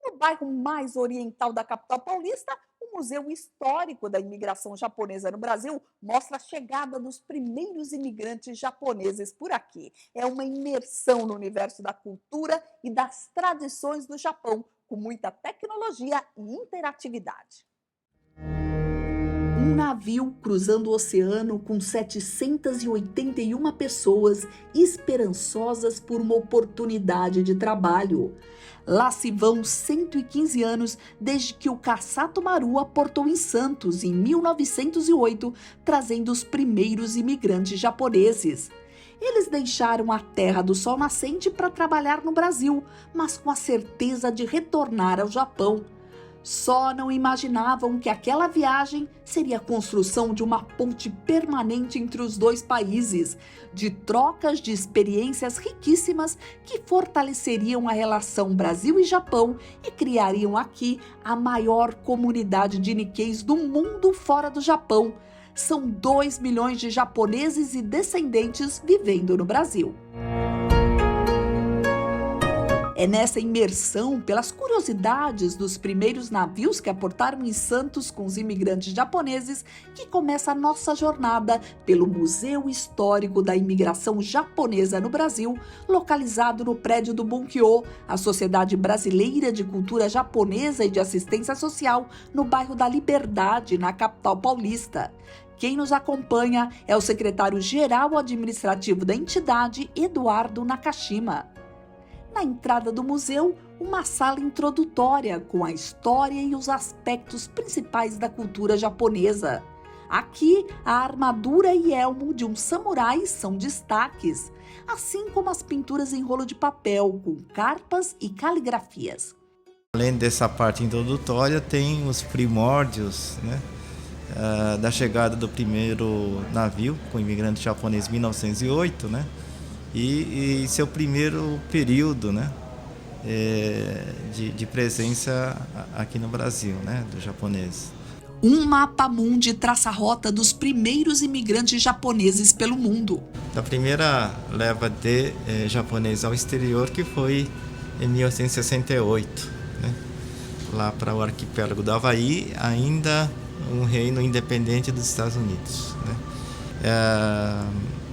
No bairro mais oriental da capital paulista, o Museu Histórico da Imigração Japonesa no Brasil mostra a chegada dos primeiros imigrantes japoneses por aqui. É uma imersão no universo da cultura e das tradições do Japão, com muita tecnologia e interatividade. Um navio cruzando o oceano com 781 pessoas esperançosas por uma oportunidade de trabalho. Lá se vão 115 anos desde que o Kassato Maru aportou em Santos, em 1908, trazendo os primeiros imigrantes japoneses. Eles deixaram a Terra do Sol Nascente para trabalhar no Brasil, mas com a certeza de retornar ao Japão. Só não imaginavam que aquela viagem seria a construção de uma ponte permanente entre os dois países, de trocas de experiências riquíssimas que fortaleceriam a relação Brasil e Japão e criariam aqui a maior comunidade de Nikkeis do mundo fora do Japão. São 2 milhões de japoneses e descendentes vivendo no Brasil. É nessa imersão pelas curiosidades dos primeiros navios que aportaram em Santos com os imigrantes japoneses que começa a nossa jornada pelo Museu Histórico da Imigração Japonesa no Brasil, localizado no prédio do Bunkyo, a Sociedade Brasileira de Cultura Japonesa e de Assistência Social, no bairro da Liberdade, na capital paulista. Quem nos acompanha é o secretário-geral administrativo da entidade, Eduardo Nakashima. Na entrada do museu, uma sala introdutória com a história e os aspectos principais da cultura japonesa. Aqui, a armadura e elmo de um samurai são destaques, assim como as pinturas em rolo de papel com carpas e caligrafias. Além dessa parte introdutória, tem os primórdios, da chegada do primeiro navio com imigrante japonês em 1908, e seu primeiro período, de presença aqui no Brasil, do japonês. Um mapa mundi traça a rota dos primeiros imigrantes japoneses pelo mundo. Da primeira leva de japonês ao exterior, que foi em 1868, lá para o arquipélago do Havaí, ainda um reino independente dos Estados Unidos.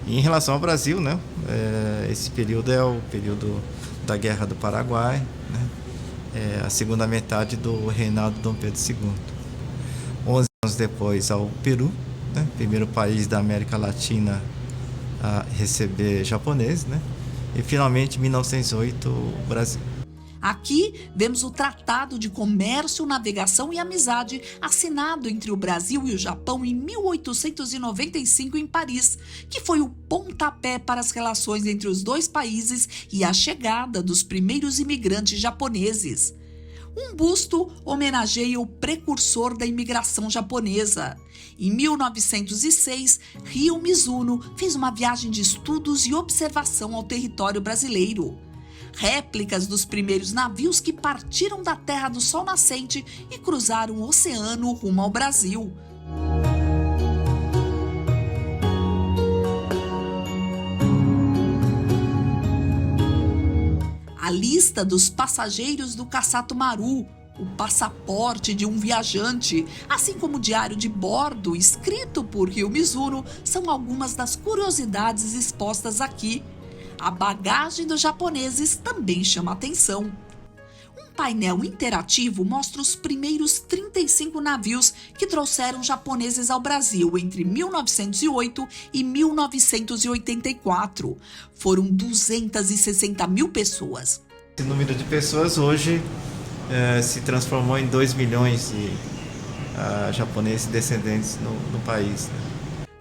Em relação ao Brasil, esse período é o período da Guerra do Paraguai, a segunda metade do reinado de Dom Pedro II. 11 anos depois ao Peru, primeiro país da América Latina a receber japonês, e finalmente em 1908 o Brasil. Aqui vemos o Tratado de Comércio, Navegação e Amizade assinado entre o Brasil e o Japão em 1895 em Paris, que foi o pontapé para as relações entre os dois países e a chegada dos primeiros imigrantes japoneses. Um busto homenageia o precursor da imigração japonesa. Em 1906, Ryo Mizuno fez uma viagem de estudos e observação ao território brasileiro. Réplicas dos primeiros navios que partiram da Terra do Sol Nascente e cruzaram o oceano rumo ao Brasil. A lista dos passageiros do Kassato Maru, o passaporte de um viajante, assim como o diário de bordo escrito por Ryo Mizuno, são algumas das curiosidades expostas aqui. A bagagem dos japoneses também chama atenção. Um painel interativo mostra os primeiros 35 navios que trouxeram japoneses ao Brasil entre 1908 e 1984. Foram 260 mil pessoas. Esse número de pessoas hoje se transformou em 2 milhões de japoneses descendentes no país.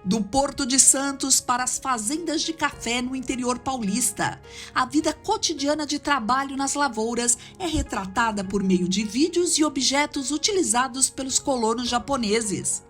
Do Porto de Santos para as fazendas de café no interior paulista, a vida cotidiana de trabalho nas lavouras é retratada por meio de vídeos e objetos utilizados pelos colonos japoneses.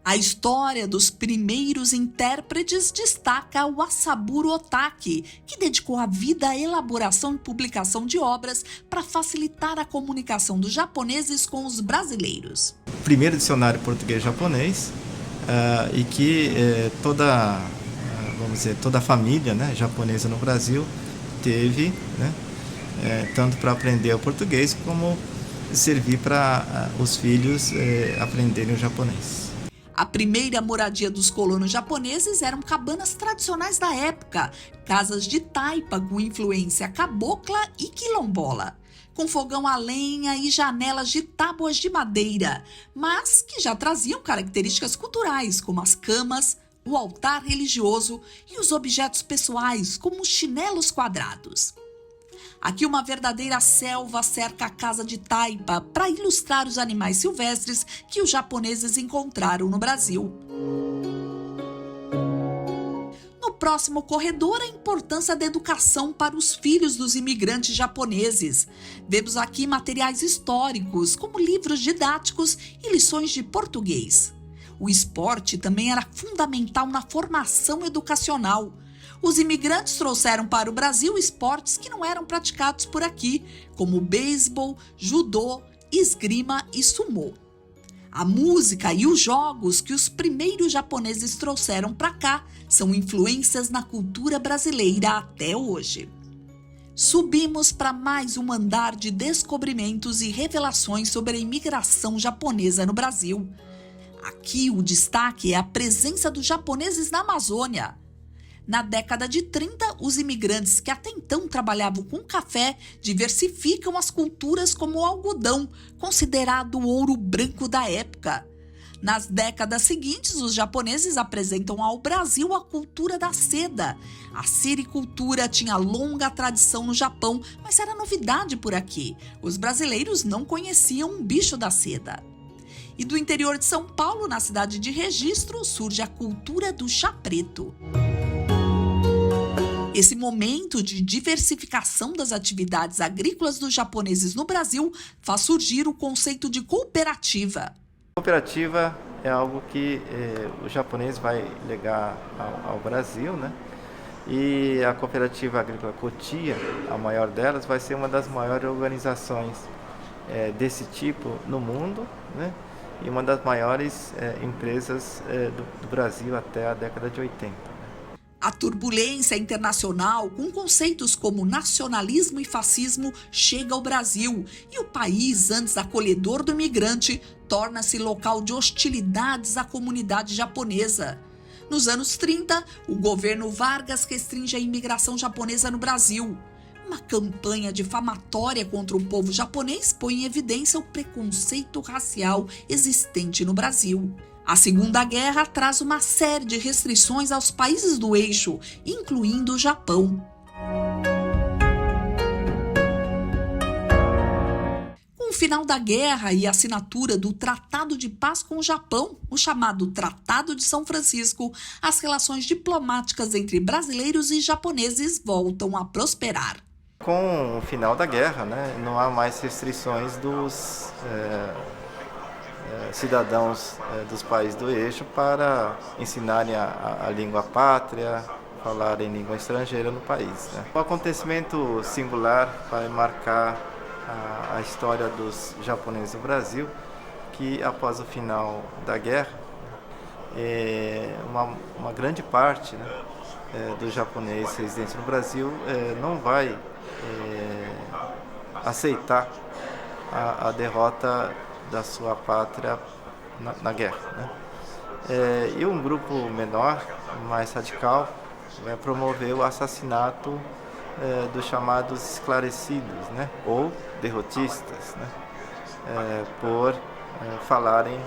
A A história dos primeiros intérpretes destaca o Asaburo Otaki, que dedicou a vida à elaboração e publicação de obras para facilitar a comunicação dos japoneses com os brasileiros. O primeiro dicionário português-japonês e que toda a família, né, japonesa no Brasil teve, né, tanto para aprender o português como servir para os filhos aprenderem o japonês. A primeira moradia dos colonos japoneses eram cabanas tradicionais da época, casas de taipa com influência cabocla e quilombola, com fogão a lenha e janelas de tábuas de madeira, mas que já traziam características culturais, como as camas, o altar religioso e os objetos pessoais, como os chinelos quadrados. Aqui uma verdadeira selva cerca a casa de taipa para ilustrar os animais silvestres que os japoneses encontraram no Brasil. No próximo corredor, a importância da educação para os filhos dos imigrantes japoneses. Vemos aqui materiais históricos, como livros didáticos e lições de português. O esporte também era fundamental na formação educacional. Os imigrantes trouxeram para o Brasil esportes que não eram praticados por aqui, como beisebol, judô, esgrima e sumô. A música e os jogos que os primeiros japoneses trouxeram para cá são influências na cultura brasileira até hoje. Subimos para mais um andar de descobrimentos e revelações sobre a imigração japonesa no Brasil. Aqui o destaque é a presença dos japoneses na Amazônia. Na década de 30, os imigrantes que até então trabalhavam com café diversificam as culturas como o algodão, considerado o ouro branco da época. Nas décadas seguintes, os japoneses apresentam ao Brasil a cultura da seda. A sericultura tinha longa tradição no Japão, mas era novidade por aqui. Os brasileiros não conheciam o bicho da seda. E do interior de São Paulo, na cidade de Registro, surge a cultura do chá preto. Esse momento de diversificação das atividades agrícolas dos japoneses no Brasil faz surgir o conceito de cooperativa. Cooperativa é algo que o japonês vai legar ao Brasil, né? E a Cooperativa Agrícola Cotia, a maior delas, vai ser uma das maiores organizações desse tipo no mundo, né? E uma das maiores empresas do Brasil até a década de 80. A turbulência internacional, com conceitos como nacionalismo e fascismo, chega ao Brasil e o país, antes acolhedor do imigrante, torna-se local de hostilidades à comunidade japonesa. Nos anos 30, o governo Vargas restringe a imigração japonesa no Brasil. Uma campanha difamatória contra o povo japonês põe em evidência o preconceito racial existente no Brasil. A Segunda Guerra traz uma série de restrições aos países do eixo, incluindo o Japão. Com o final da guerra e a assinatura do Tratado de Paz com o Japão, o chamado Tratado de São Francisco, as relações diplomáticas entre brasileiros e japoneses voltam a prosperar. Com o final da guerra, né, não há mais restrições dos cidadãos dos países do eixo para ensinarem a língua pátria, falarem língua estrangeira no país, né? O acontecimento singular vai marcar a história dos japoneses no Brasil, que após o final da guerra, uma grande parte, né, dos japoneses residentes no Brasil não vai aceitar a derrota da sua pátria na guerra, né? E um grupo menor, mais radical, vai promover o assassinato dos chamados esclarecidos, né? Ou derrotistas, né? Por falarem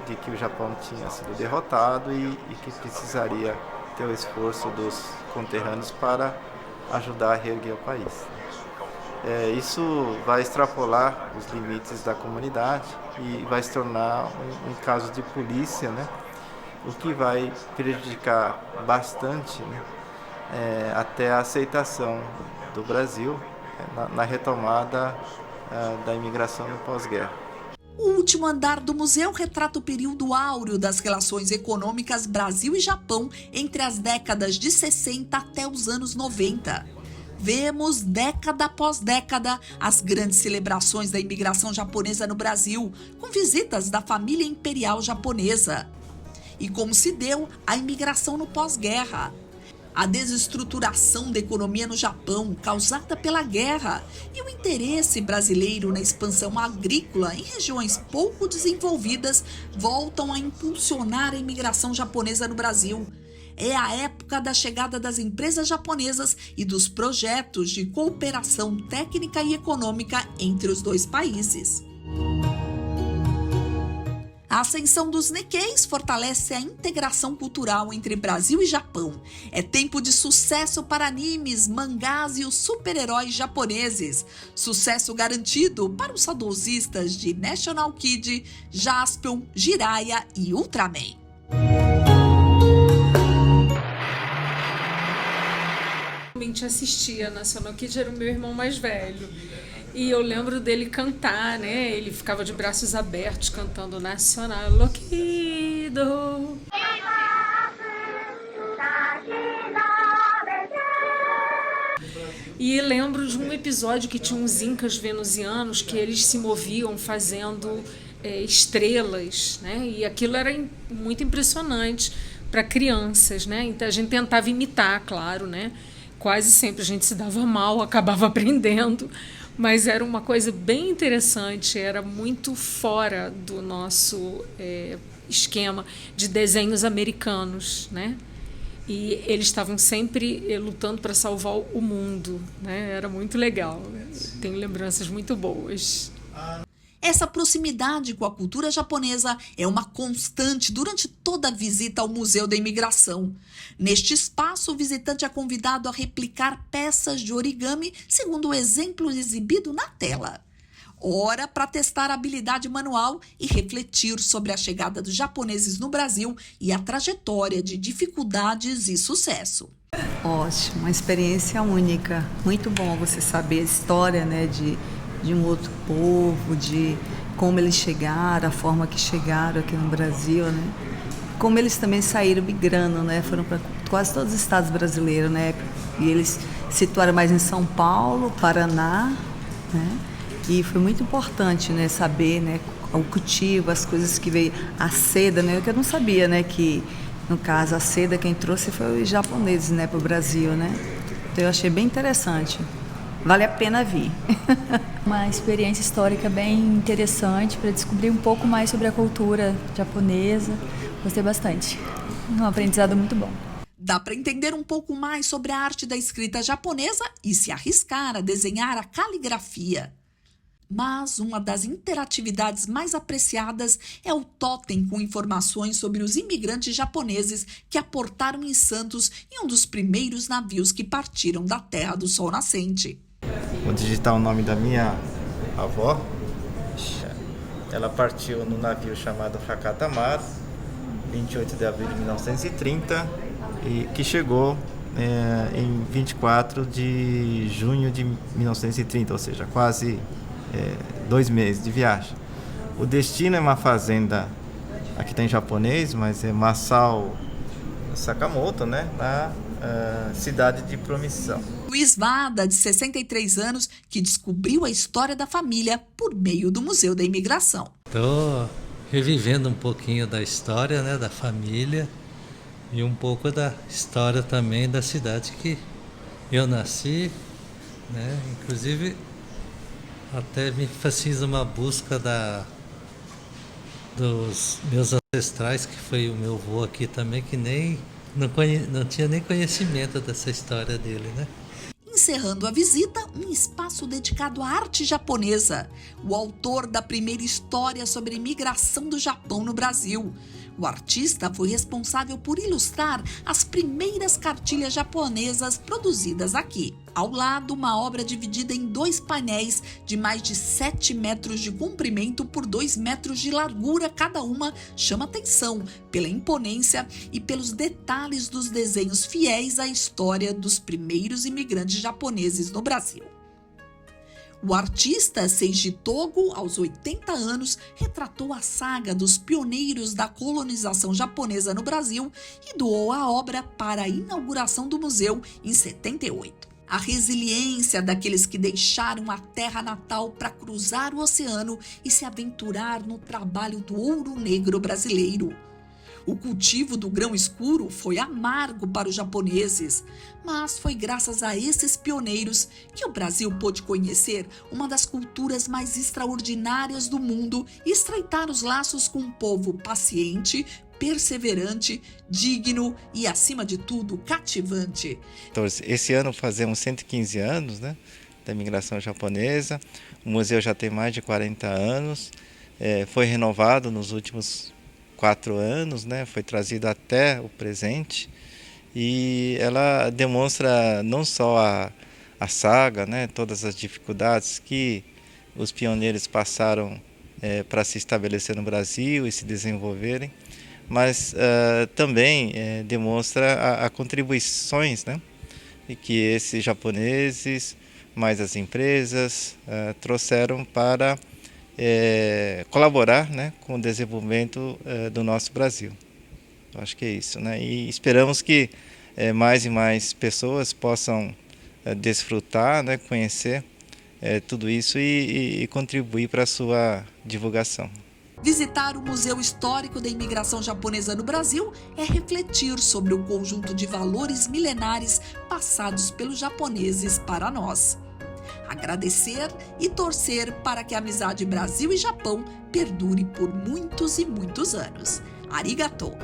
de que o Japão tinha sido derrotado e que precisaria ter o esforço dos conterrâneos para ajudar a reerguer o país. Isso vai extrapolar os limites da comunidade e vai se tornar um caso de polícia, né? O que vai prejudicar bastante, né? Até a aceitação do Brasil na retomada da imigração no pós-guerra. O último andar do museu retrata o período áureo das relações econômicas Brasil e Japão entre as décadas de 60 até os anos 90. Vemos, década após década, as grandes celebrações da imigração japonesa no Brasil, com visitas da família imperial japonesa. E como se deu a imigração no pós-guerra. A desestruturação da economia no Japão, causada pela guerra, e o interesse brasileiro na expansão agrícola em regiões pouco desenvolvidas voltam a impulsionar a imigração japonesa no Brasil. É a época da chegada das empresas japonesas e dos projetos de cooperação técnica e econômica entre os dois países. A ascensão dos Nikkeis fortalece a integração cultural entre Brasil e Japão. É tempo de sucesso para animes, mangás e os super-heróis japoneses. Sucesso garantido para os saudosistas de National Kid, Jaspion, Jiraiya e Ultraman. Eu assistia National Kid, era o meu irmão mais velho. E eu lembro dele cantar, né? Ele ficava de braços abertos cantando National Loquido. E lembro de um episódio que tinha uns incas venusianos que eles se moviam fazendo estrelas, né? E aquilo era muito impressionante para crianças, né? Então a gente tentava imitar, claro, né? Quase sempre a gente se dava mal, acabava aprendendo. Mas era uma coisa bem interessante, era muito fora do nosso esquema de desenhos americanos, né? E eles estavam sempre lutando para salvar o mundo, né? Era muito legal, tenho lembranças muito boas. Essa proximidade com a cultura japonesa é uma constante durante toda a visita ao Museu da Imigração. Neste espaço, o visitante é convidado a replicar peças de origami segundo o exemplo exibido na tela. Ora para testar a habilidade manual e refletir sobre a chegada dos japoneses no Brasil e a trajetória de dificuldades e sucesso. Ótimo, uma experiência única. Muito bom você saber a história, né, de um outro povo, de como eles chegaram, a forma que chegaram aqui no Brasil, né? Como eles também saíram migrando, né? Foram para quase todos os estados brasileiros, né? E eles se situaram mais em São Paulo, Paraná, né? E foi muito importante, né, saber, né, o cultivo, as coisas que veio, a seda, né? Eu não sabia, né, que no caso a seda quem trouxe foi os japoneses, né, para o Brasil, né? Então eu achei bem interessante. Vale a pena vir. Uma experiência histórica bem interessante para descobrir um pouco mais sobre a cultura japonesa. Gostei bastante. Um aprendizado muito bom. Dá para entender um pouco mais sobre a arte da escrita japonesa e se arriscar a desenhar a caligrafia. Mas uma das interatividades mais apreciadas é o totem com informações sobre os imigrantes japoneses que aportaram em Santos em um dos primeiros navios que partiram da Terra do Sol Nascente. Vou digitar o nome da minha avó. Ela partiu no navio chamado Hakata-maru, 28 de abril de 1930, e que chegou em 24 de junho de 1930, ou seja, quase 2 meses de viagem. O destino é uma fazenda, aqui está em japonês, mas é Masao Sakamoto, né, na cidade de Promissão. Luiz Vada, de 63 anos, que descobriu a história da família por meio do Museu da Imigração. Estou revivendo um pouquinho da história, né, da família e um pouco da história também da cidade que eu nasci, né, inclusive até me fiz uma busca dos meus ancestrais, que foi o meu avô aqui também, que não tinha nem conhecimento dessa história dele, né? Encerrando a visita, um espaço dedicado à arte japonesa. O autor da primeira história sobre a imigração do Japão no Brasil. O artista foi responsável por ilustrar as primeiras cartilhas japonesas produzidas aqui. Ao lado, uma obra dividida em 2 painéis de mais de 7 metros de comprimento por 2 metros de largura cada uma chama atenção pela imponência e pelos detalhes dos desenhos fiéis à história dos primeiros imigrantes japoneses no Brasil. O artista Seiji Togo, aos 80 anos, retratou a saga dos pioneiros da colonização japonesa no Brasil e doou a obra para a inauguração do museu em 78. A resiliência daqueles que deixaram a terra natal para cruzar o oceano e se aventurar no trabalho do ouro negro brasileiro. O cultivo do grão escuro foi amargo para os japoneses, mas foi graças a esses pioneiros que o Brasil pôde conhecer uma das culturas mais extraordinárias do mundo e estreitar os laços com um povo paciente, perseverante, digno e, acima de tudo, cativante. Então, esse ano fazemos 115 anos, né, da imigração japonesa. O museu já tem mais de 40 anos, foi renovado nos últimos 4 anos, né, foi trazido até o presente, e ela demonstra não só a saga, né, todas as dificuldades que os pioneiros passaram para se estabelecer no Brasil e se desenvolverem, mas também demonstra as contribuições, né, que esses japoneses, mais as empresas, trouxeram para colaborar, né, com o desenvolvimento do nosso Brasil. Eu acho que é isso, né? E esperamos que mais e mais pessoas possam desfrutar, né, conhecer tudo isso e contribuir para a sua divulgação. Visitar o Museu Histórico da Imigração Japonesa no Brasil é refletir sobre o conjunto de valores milenares passados pelos japoneses para nós. Agradecer e torcer para que a amizade Brasil e Japão perdure por muitos e muitos anos. Arigatou!